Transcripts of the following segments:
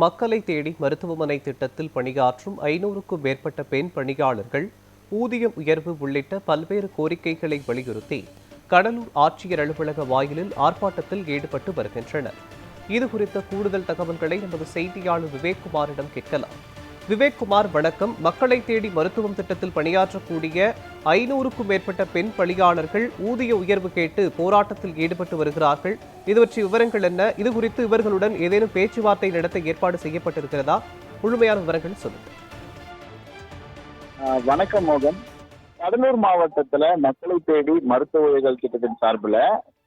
மக்களை தேடி மருத்துவமனை திட்டத்தில் பணியாற்றும் 500க்கும் மேற்பட்ட பெண் பணியாளர்கள் ஊதியம் உயர்வு உள்ளிட்ட பல்வேறு கோரிக்கைகளை வலியுறுத்தி கடலூர் ஆட்சியர் அலுவலக வாயிலில் ஆர்ப்பாட்டத்தில் ஈடுபட்டு வருகின்றனர். இதுகுறித்த கூடுதல் தகவல்களை நமது செய்தியாளர் விவேக்குமாரிடம் கேட்கலாம். விவேக்குமார், வணக்கம். மக்களை தேடி மருத்துவம் திட்டத்தில் பணியாற்றக்கூடிய 500க்கும் மேற்பட்ட பெண் பணியாளர்கள் ஊதிய உயர்வு கேட்டு போராட்டத்தில் ஈடுபட்டு வருகிறார்கள். இது பற்றி விவரங்கள் என்ன? இது குறித்து இவர்களுடன் ஏதேனும் பேச்சுவார்த்தை நடத்த ஏற்பாடு செய்யப்பட்டிருக்கிறதா? முழுமையான விவரங்கள் சொல்லுங்க. வணக்கம் மோகன். கடலூர் மாவட்டத்துல மக்களை தேடி மருத்துவ உதவிகள் திட்டத்தின் சார்பில்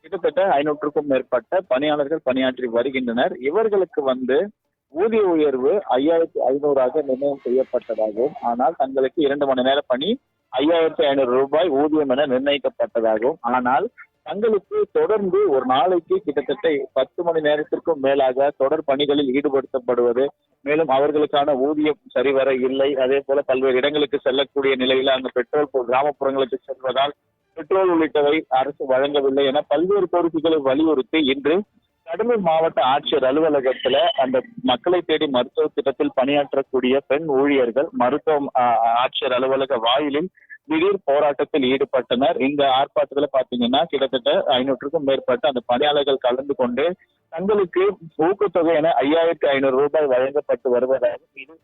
கிட்டத்தட்ட 500க்கும் மேற்பட்ட பணியாளர்கள் பணியாற்றி வருகின்றனர். இவர்களுக்கு ஊதிய உயர்வு 5500 நிர்ணயம் செய்யப்பட்டதாகவும், ஆனால் தங்களுக்கு 2 மணி நேர பணி 5500 ரூபாய் ஊதியம் என நிர்ணயிக்கப்பட்டதாகவும், ஆனால் தங்களுக்கு தொடர்ந்து ஒரு நாளைக்கு கிட்டத்தட்ட 10 மணி நேரத்திற்கும் மேலாக தொடர் பணிகளில் ஈடுபடுத்தப்படுவது, மேலும் அவர்களுக்கான ஊதியம் சரிவர இல்லை. அதே போல பல்வேறு இடங்களுக்கு செல்லக்கூடிய நிலையில அந்த பெட்ரோல் கிராமப்புறங்களுக்கு செல்வதால் பெட்ரோல் உள்ளிட்டவை அரசு வழங்கவில்லை என பல்வேறு கோரிக்கைகளை வலியுறுத்தி இன்று கடலூர் மாவட்ட ஆட்சியர் அலுவலகத்துல அந்த மக்களை தேடி மருத்துவ திட்டத்தில் பணியாற்றக்கூடிய பெண் ஊழியர்கள் ஆட்சியர் அலுவலக வாயிலில் திடீர் போராட்டத்தில் ஈடுபட்டனர். இந்த ஆர்ப்பாட்டத்துல பாத்தீங்கன்னா கிட்டத்தட்ட 500க்கும் மேற்பட்ட அந்த பணியாளர்கள் கலந்து கொண்டு தங்களுக்கு ஊக்கத்தொகை என 5500 ரூபாய் வழங்கப்பட்டு வருவதாகவும், இது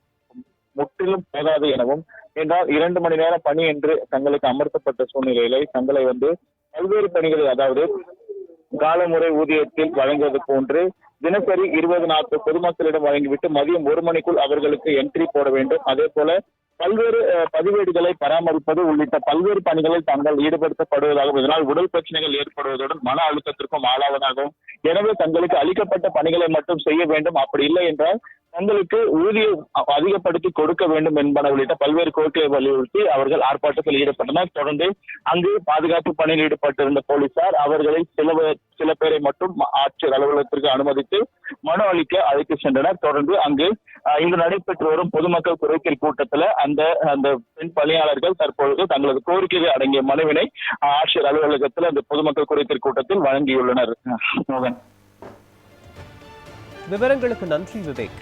முற்றிலும் போதாது எனவும், என்றால் 2 மணி நேர பணி என்று தங்களுக்கு அமர்த்தப்பட்ட சூழ்நிலையில தங்களை பல்வேறு பணிகளை, அதாவது காலமுறை ஊதியத்தில் வழங்குவது போன்று தினசரி 20-40 பொதுமக்களிடம் வழங்கிவிட்டு மதியம் 1 மணிக்குள் அவர்களுக்கு என்ட்ரி போட வேண்டும். அதே போல பல்வேறு பதிவேடுகளை பராமரிப்பது உள்ளிட்ட பல்வேறு பணிகளில் தாங்கள் ஈடுபடுத்தப்படுவதாகவும், இதனால் உடல் பிரச்சனைகள் ஏற்படுவதுடன் மன அழுத்தத்திற்கும் ஆளாவதாகவும், எனவே தங்களுக்கு அளிக்கப்பட்ட பணிகளை மட்டும் செய்ய வேண்டும், அப்படி இல்லை என்றால் தங்களுக்கு ஊதியம் அதிகப்படுத்தி கொடுக்க வேண்டும் என்பன உள்ளிட்ட பல்வேறு கோரிக்கையை வலியுறுத்தி அவர்கள் ஆர்ப்பாட்டத்தில் ஈடுபட்டனர். தொடர்ந்து அங்கு பாதுகாப்பு பணியில் ஈடுபட்டிருந்த போலீசார் அவர்களை சில பேரை மட்டும் ஆட்சியர் அலுவலகத்திற்கு அனுமதித்து மனு அளிக்க அழைத்து சென்றனர். தொடர்ந்து அங்கு இங்கு நடைபெற்று வரும் பொதுமக்கள் குறைதீர் கூட்டத்துல அந்த பெண் பணியாளர்கள் தற்பொழுது தங்களது கோரிக்கைகள் அடங்கிய மனுவினை ஆட்சியர் அலுவலகத்தில் அந்த பொதுமக்கள் குறைதீர் கூட்டத்தில் வழங்கியுள்ளனர். மோகன், விவரங்களுக்கு நன்றி விவேக்.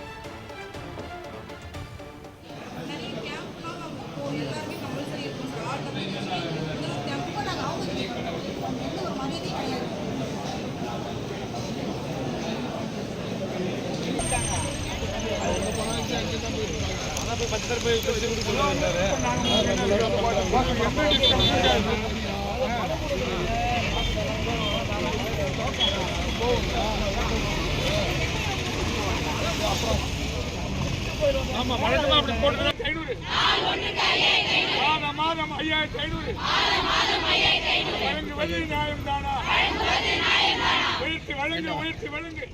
ஆமா, வழக்கமா அப்படி போட்டுதான் 500 மாதம் 5500 வழங்குவது நியாயம் தானா? உயர்த்தி வழங்கு.